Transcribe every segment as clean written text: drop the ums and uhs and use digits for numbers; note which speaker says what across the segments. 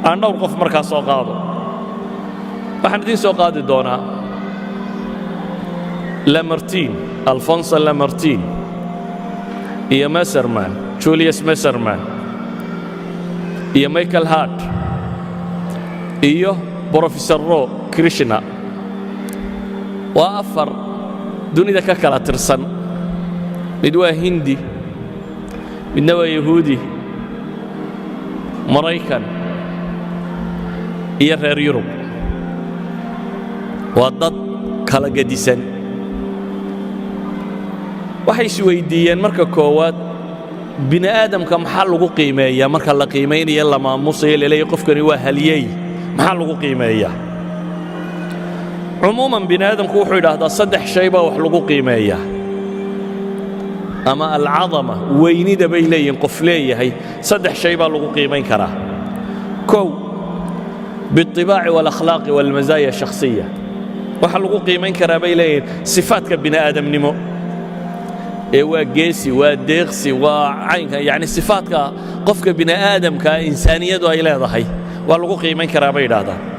Speaker 1: aan dhowr qof markaa soo qaado waxaan idiin soo qaadi doonaa Lamartine Alphonse Lamartine iyo Messerman Julius Messerman iyo Michael Hart iyo Professor Ro Krishna waa afar dunida ka kala tirsan mid waa Hindi midna waa Yahuudi Maraykan iyo reer Yurub waa dad kala gadisan waxay is weydiiyeen marka koowaad bini aadamka maxaa lagu qiimeeyaa marka la qiimeynayo la maamusayo leeyahay qofkani waa haliyay maxaa lagu qiimeeyaa عموما بني آدم كوحو يدهدا صدح شيبا وحلقو قيمية أما العظمة ويني دبيلين قفلية هي صدح شيبا لقو قيمين كراه كو بالطباع والأخلاق والمزايا الشخصية وحلقو قيمين كراه بيلين صفاتك بني آدم نمو وقيسي وديغسي وعينك يعني صفاتك قفك بني آدم كإنسانية دو إلى ضحي وحلقو قيمين كراه بيلين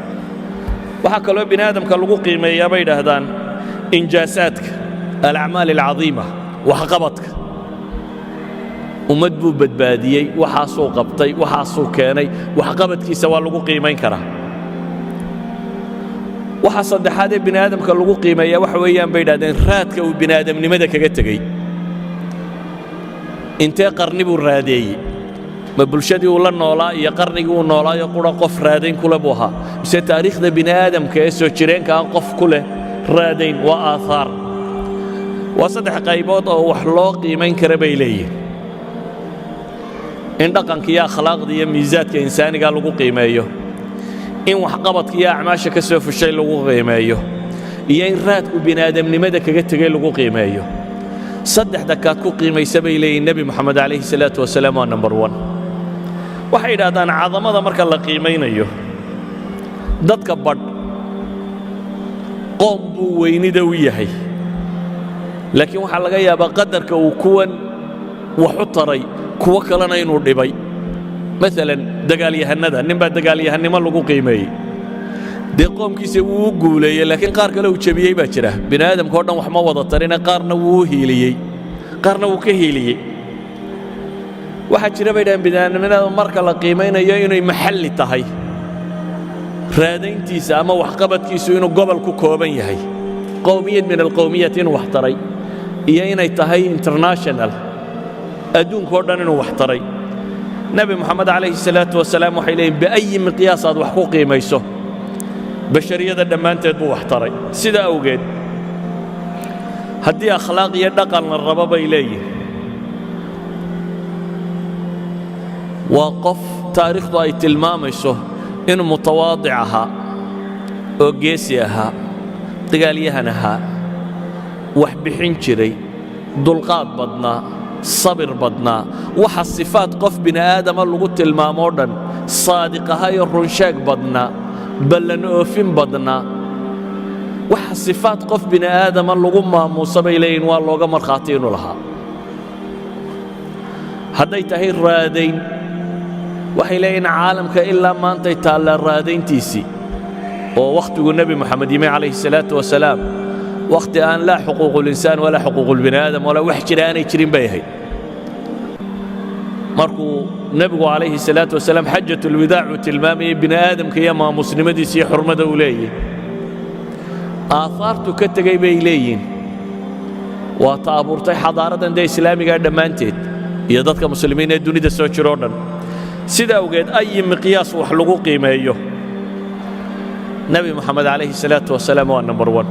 Speaker 1: waxaa kaloo bini aadamka lagu qiimeeyaa bay yidhaahdaan injaasaadka alacmaal alcadiima waxqabadka ummad buu badbaadiyey waxaasuu qabtay waxaasuu keenay waxqabadkiisa waa lagu qiimayn karaa waxa saddexaad ee bini aadamka lagu qiimeeyaa waxa weeyaan bay yidhahdeen raadka uu bini aadamnimada kaga tegey intee qarni buu raadeeyey ما بلشدي ولا نولا يقرني ونولا يقول قف رادين كله بوها بس تاريخ ذا بني آدم كيسو تشرين كان قف كله رادين وآثار وصدح قيبوت أو حلاق يمين كربي ليه إن دقن كيا أخلاق دي ميزات كإنساني قال لقو قيميه إن وحقبت كيا أعماشة كسو في الشيء لقو قيميه إن رات بني آدم لماذا كجت جاي لقو قيميه صدح دكات كو قيمي سبي ليه النبي محمد عليه الصلاة والسلام نمبر 1 waxay yidhaahdaan cadamada marka la qiimaynayo dadka badh qoom buu weynida u yahay laakiin waxaa laga yaabaa qadarka uu kuwan wax u taray kuwa kalena inuu dhibay maalan dagaalyahanada ninbaa dagaalyahannimo lagu qiimeeyey dee qoomkiisa wuu u guuleeyey laakiin qaar kale uu jabiyey baa jira bini aadamka oo dhan wax ma wada tarina qaarna wuu u hiiliyey qaarna wuu ka hiiliyey waxaa jira bay dhahan bini'aadamnimada marka la qiimeynayo inay maxalli tahay raadayntiisa ama waxqabadkiisu inuu gobol ku kooban yahay qowmiyad min alqowmiyat inuu wax taray iyo inay tahay international adduunka oo dhan inuu wax taray nabi moxamed calayhi salaatu wasalaam waxay leeyihin biayi miqyaas aad wax ku qiimayso bashariyada dhammaanteed buu wax taray sida awgeed haddii akhlaaq iyo dhaqan la rabo bay leeyihin وقف تاريخ ضاي تلماميسو إنه متواضعها وقيسيها تقاليهنها وحبحين جري دلقات بدنا صبر بدنا وحصفات قف بنا آدم اللي قلت الماموردن صادقة هاي الرنشاق بدنا بل نوفين بدنا وحصفات قف بنا آدم اللي قلنا موسى بيلين والله قمر خاطين لها هديت هي الرادين waxay leeyihiin caalamka ilaa maanta ay taala raadayntiisi oo waqtigu nabi maxamed yimi calayhi salaatu wasalaam waqti aan la xuquuqul insaan wala xuquuqul bini aadam wala wax jira aanay jirin bay ahayd markuu nabigu calayhi salaatu wasalaam xajjatul wadaac tilmaamay bini aadamka iyo muslimadiisa iyo xurmada uu leeyahay aafaartu ka tagay bay leeyihiin waa taaburtay xadaaradan islaamiga dhammaanteed iyo dadka muslimiin ee dunida soo jiro dhan sida awgeed ay miqyaas wax lagu qiimeeyo nabi maxamed calayhi salaatu wasalaam waa number 1